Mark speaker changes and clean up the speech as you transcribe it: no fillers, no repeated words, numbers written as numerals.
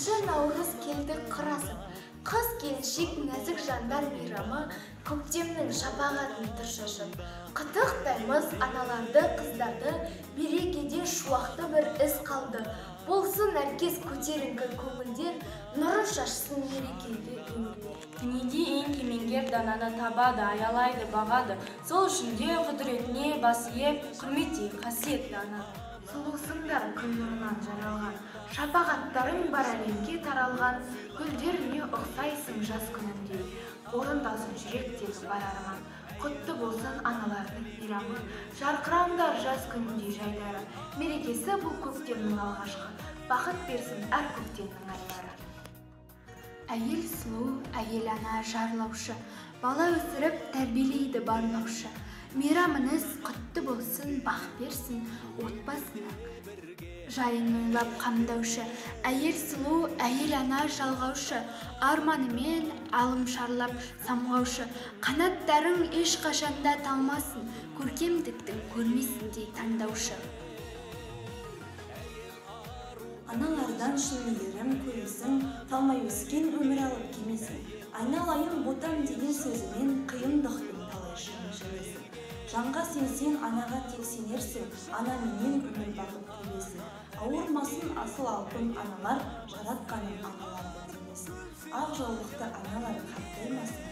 Speaker 1: 6 Наурыз келді қырасып. Қыз келіншек нәзік жандар мейрамы көктемнің шапағатын тыршашып. Қытықтаймыз аналарды, қыздарды, берекеде шуақты бір із қалды. Болсын әркез көтеріңкі көңілдер, нұрын шашсын мерекелі өмірлер.
Speaker 2: Дүниеде ең кемеңгер дананы табады, аялайды, бағады. Сол үшін де құдіретіне бас иіп, құрметтей қасиетті ана.
Speaker 1: Сұлусыңдар күн нұрынан жаралған, шапағаттарың бар әлемге таралған, гүлдеріне ұқсайсың жас күнінде, орындалсын жүректегі бар арман. Құтты болсын аналардың мейрамы, жарқыраңдар жас күнінде жайлары, мерекесі бұл көктемнің алғашқы, бақыт берсін әр көктемнің айлары. Әйел сұлу, әйел ана жарлаушы, бала өсіріп тәрбиелейді барлаушы. Мейрамыңыз құтты болсын, бақ берсін отбасына. Жайын ойлап қамдаушы, әйел сұлу, әйел ана жалғаушы, арманымен алым шарлап самғаушы, қанаттарың ешқашанда талмасын, көркемдіктің көрмесіндей таңдаушы.
Speaker 3: Аналардан шын мейірім көресің, талмай өскен өмір алып кемесің. Айналайын ботам деген сөзімен қиындықтың талай шыңын жүресің. Жанға сенсең, анаға тек сенерсің, анаменен өмір бағып келесің. Ауырмасын асыл алтын аналар, жаратқаным аналарды демесін. Ақ жаулықты аналар қартаймасын,